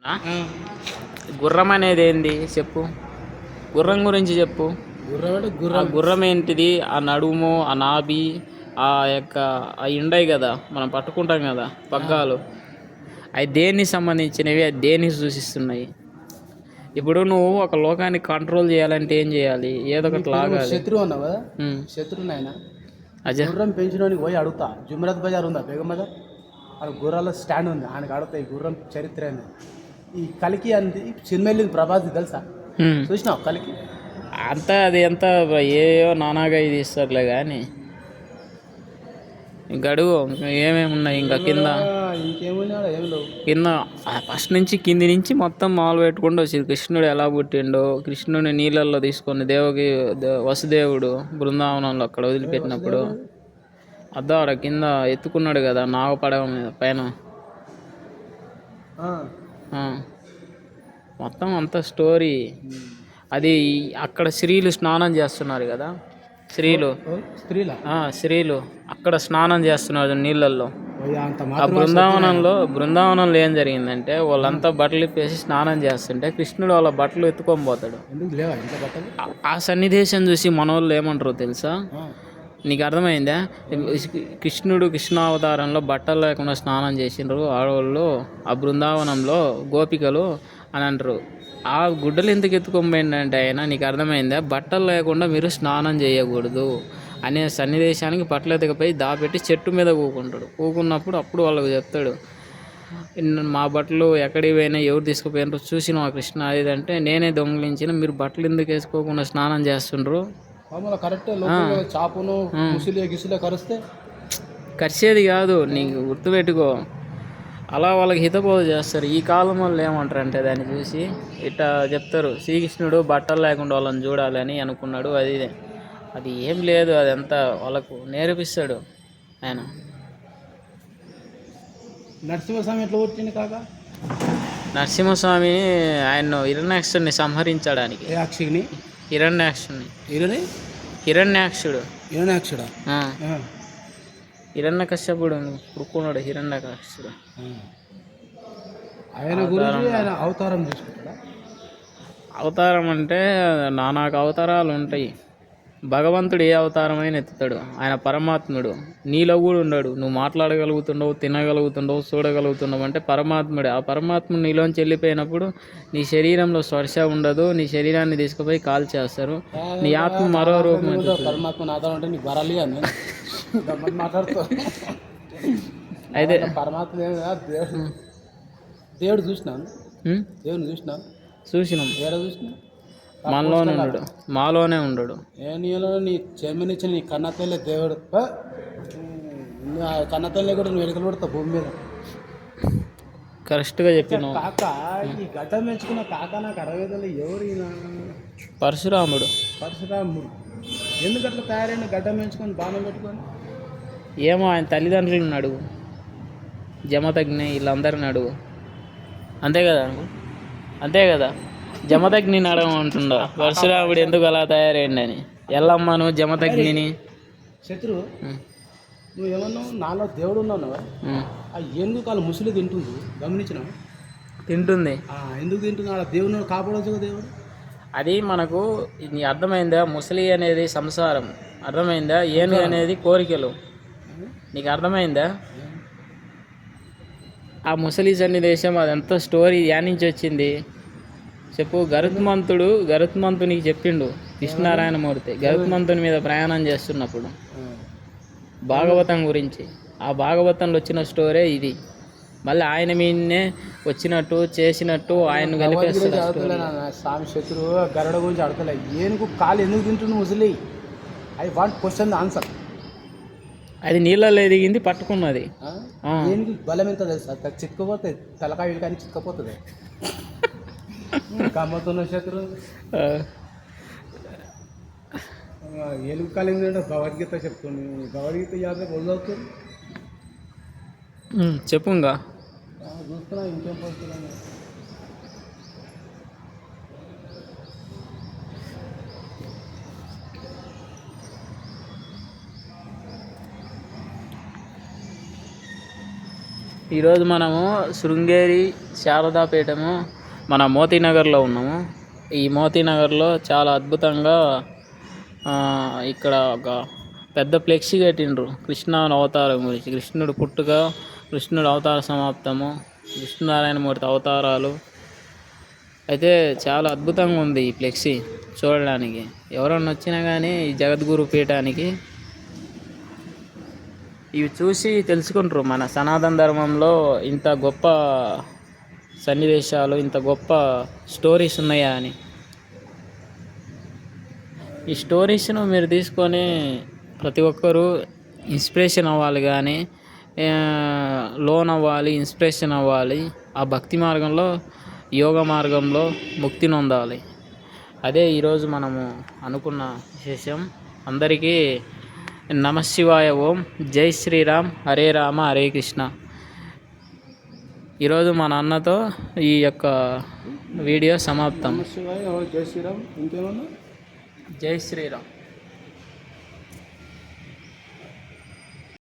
ఆ? ఆ, గుర్రం అనేది ఏంది చెప్పు. గుర్రం గురించి చెప్పు. గుర్రం అంటే ఆ గుర్రం. గుర్రం ఏంటిది, ఆ నడుము, ఆ నాభి, ఆ యొక్క అవి ఉండయి కదా, మనం పట్టుకుంటాం కదా పగ్గాలు, అవి దేనికి సంబంధించినవి, అది దేనికి సూచిస్తున్నాయి. ఇప్పుడు నువ్వు ఒక లోకాన్ని కంట్రోల్ చేయాలంటే ఏం చేయాలి, ఏదో నీ ఒకటి పేరు లాగాలి. శత్రువు అన్నావు కదా, ఉమ్. శత్రువు నాయన. అజా గుర్రం పెంచినోనికి పోయి అడుగుతా. జుమ్రత్ బజార్ ఉందా బేగం బజార్, అక్కడ గుర్రాల స్టాండ్ ఉంది, ఆయనకు అడుగుతా ఈ గుర్రం చరిత్ర ఏంది. ఈ కలికి అంది సినిమా వెళ్ళింది ప్రభాస్ తెలుసా, ఉమ్. చూసినావు కలికి? అంతా అది ఎంత ఏయో నానాగా ఇది ఇస్తారులే కానీ గడువు ఏమేమి ఉన్నాయి ఇంకా కింద. ఇంకేముంది ఆడ, ఏం లేవు. కింద ఫస్ట్ నుంచి కింది నుంచి మొత్తం మాలు పెట్టుకుంటూ వచ్చింది. కృష్ణుడు ఎలా పుట్టిండో, కృష్ణుని నీళ్ళల్లో తీసుకొని వసుదేవుడు బృందావనంలో అక్కడ వదిలిపెట్టినప్పుడు వసుదేవుడు. అద్దా ఆడ కింద ఎత్తుకున్నాడు కదా నాగ పడవ మీద పైన. ఆ. ఆ. మొత్తం అంత స్టోరీ అది. అక్కడ స్త్రీలు స్నానం చేస్తున్నారు కదా, స్త్రీలు. స్త్రీలా? స్త్రీలు అక్కడ స్నానం చేస్తున్నారు నీళ్ళల్లో. అంత ఆ మాత్రం బృందావనంలో ఏం జరిగిందంటే వాళ్ళంతా బట్టలు ఇప్పేసి స్నానం చేస్తుంటే కృష్ణుడు వాళ్ళ బట్టలు ఎత్తుకొని పోతాడు. ఎందుకు లేవా ఇంత బట్టలు? ఆ సన్నివేశం చూసి మనోళ్ళు ఏమంటారో తెలుసా? ఆ. నీకు అర్థమైందా? కృష్ణుడు కృష్ణావతారంలో బట్టలు లేకుండా స్నానం చేసిండ్రు ఆడవాళ్ళు ఆ బృందావనంలో గోపికలు అని అంటారు. ఆ గుడ్డలు ఎందుకు ఎత్తుకోపోయిందంటే ఆయన, నీకు అర్థమైందా? బట్టలు లేకుండా మీరు స్నానం చేయకూడదు అనే సన్నివేశానికి బట్టలు ఎతకపోయి దాపెట్టి చెట్టు మీద కూకుంటాడు. కూకున్నప్పుడు అప్పుడు వాళ్ళకు చెప్తాడు, మా బట్టలు ఎక్కడికి పోయినా ఎవరు తీసుకుపోయినారో చూసిన మా కృష్ణ అది అంటే, నేనే దొంగిలించిన, మీరు బట్టలు ఎందుకు వేసుకోకుండా స్నానం చేస్తుండ్రు. కరెక్టే. చాపును ముసిలి గిసిలే కరిస్తే కరిసేది కాదు, నీకు గుర్తుపెట్టుకో. అలా వాళ్ళకి హితబోధ చేస్తారు. ఈ కాలం వాళ్ళు ఏమంటారు అంటే దాన్ని చూసి ఇట్లా చెప్తారు, శ్రీకృష్ణుడు బట్టలు లేకుండా వాళ్ళని చూడాలని అనుకున్నాడు, అది ఏం లేదు, అదంతా వాళ్ళకు నేర్పిస్తాడు ఆయన. నరసింహస్వామి ఎట్లా పుట్టింది కాక? నరసింహస్వామి ఆయన హిరణ్యాక్షుడిని సంహరించడానికి. అక్షిని హిరణ్యాక్షుడిని ఇరని హిరణ్యాక్షుడు ఇరణాక్షుడా? హిరణ్యకశ్యపుడు పుడుకున్నాడు. హిరణ్యకశ్యపుడు ఆయన గురించి ఆయన అవతారం తీసుకుంటాడా? అవతారం అంటే నానాక అవతారాలు ఉంటాయి. భగవంతుడు ఏ అవతారమైన ఎత్తుతాడు. ఆయన పరమాత్ముడు. నీలో కూడా ఉన్నాడు. నువ్వు మాట్లాడగలుగుతుండవు, తినగలుగుతుండవు, చూడగలుగుతున్నావు అంటే పరమాత్ముడే. ఆ పరమాత్ముడు నీలోంచి వెళ్ళిపోయినప్పుడు నీ శరీరంలో స్పర్శ ఉండదు. నీ శరీరాన్ని తీసుకుపోయి కాల్ చేస్తారు. నీ ఆత్మ మరో రూపం. పరమాత్మ నాతో ఉంటే నీకు వరాలి అని మాట్లాడుతావు. అయితే పరమాత్మ దేవుడు చూసినాను, దేవుని చూసినాను, చూసినాం. వేరే చూసినా మనలోనే ఉండడు, మాలోనే ఉండడు. నీలో నీ జన్మనిచ్చిన నీ కన్నతల్లే దేవుడు. కన్నతల్లే కూడా నువ్వు వెనుకలు పడతావు భూమి మీద. కరెక్ట్గా చెప్పినావు. కాక ఈ గడ్డం పెంచుకున్న కాక నాకు అరవేదలు ఎవరు? పరశురాముడు. పరశురాముడు ఎందుకు అట్లా తయారైన గడ్డం పెంచుకొని బాణం పెట్టుకొని? ఏమో ఆయన తల్లిదండ్రులను అడుగు, జమదగ్ని వీళ్ళందరిని అడుగు. అంతే కదా, అంతే కదా. జమదగ్నిని అడగమంటుండో పరశురాముడు ఎందుకు అలా తయారైండి అని. ఎల్లమ్మను జమదగ్నిని. శత్రువు నువ్వు ఏమన్నావు? నాలో దేవుడు ఉన్నావు. ఆ ఎందుకు వాళ్ళు ముసలి తింటుంది గమనించినావు? తింటుంది. ఎందుకు తింటుంది? ఆడ దేవుడు కాపాడవచ్చు కదా దేవుడు. అది మనకు నీ అర్థమైందా? ముసలి అనేది సంసారం, అర్థమైందా? ఏనుగు అనేది కోరికలు, నీకు అర్థమైందా? ఆ ముసలి సన్నివేశం అదంతా స్టోరీ యానించి వచ్చింది చెప్పు. గరుత్మంతునికి చెప్పిండు కృష్ణనారాయణమూర్తి గరుత్మంతుని మీద ప్రయాణం చేస్తున్నప్పుడు భాగవతం గురించి. ఆ భాగవతంలో వచ్చిన స్టోరీ ఇది. మళ్ళీ ఆయన మీదనే వచ్చినట్టు చేసినట్టు ఆయన కలిపేస్తాడు. స్వామి శత్రువు గరుడ గురించి అడతలే. ఏనుగు కాలు ఎందుకు తింటుంది ముసలి? I want question answer. అది నీళ్ళలో ఎదిగింది, పట్టుకున్నది. ఏనుగు బలం ఎంత తెలుసా? చిక్కపోతుంది, తలకాయ కానీ చిక్కపోతుంది. కమ్మతున్న శత్రువు ఏనుగు కాలు ఏంటంటే భగవద్గీత చెప్తుంది. భగవద్గీత యాభై రోజులు అవుతుంది. చెప్పు ఇంకా చూస్తున్నా ఇంకేం పోతున్నాను. ఈరోజు మనము శృంగేరి శారదాపీఠము మన మోతీనగర్లో ఉన్నాము. ఈ మోతీనగర్లో చాలా అద్భుతంగా ఇక్కడ ఒక పెద్ద ఫ్లెక్సీ కట్టిండ్రు కృష్ణ అవతారం గురించి. కృష్ణుడు పుట్టుక, కృష్ణుడు అవతార సమాప్తము, విష్ణునారాయణమూర్తి అవతారాలు. అయితే చాలా అద్భుతంగా ఉంది ఈ ఫ్లెక్సీ చూడడానికి. ఎవరన్నా వచ్చినా కానీ ఈ జగద్గురు పీఠానికి ఇవి చూసి తెలుసుకుంటారు మన సనాతన ధర్మంలో ఇంత గొప్ప సన్నివేశాలు, ఇంత గొప్ప స్టోరీస్ ఉన్నాయా అని. ఈ స్టోరీస్ను మీరు తీసుకొని ప్రతి ఒక్కరూ ఇన్స్పిరేషన్ అవ్వాలి, కానీ లోన్ అవ్వాలి, ఇన్స్పిరేషన్ అవ్వాలి. ఆ భక్తి మార్గంలో, యోగ మార్గంలో ముక్తి నొందాలి. అదే ఈరోజు మనము అనుకున్న విశేషం. అందరికీ నమశివాయ. ఓం జై శ్రీరామ్. హరే రామ హరే కృష్ణ. ఈరోజు మా నాన్నతో ఈ యొక్క వీడియో సమాప్తం. శివాయ. జై శ్రీరామ్. ఇంకేమన్నా? జై శ్రీరామ్.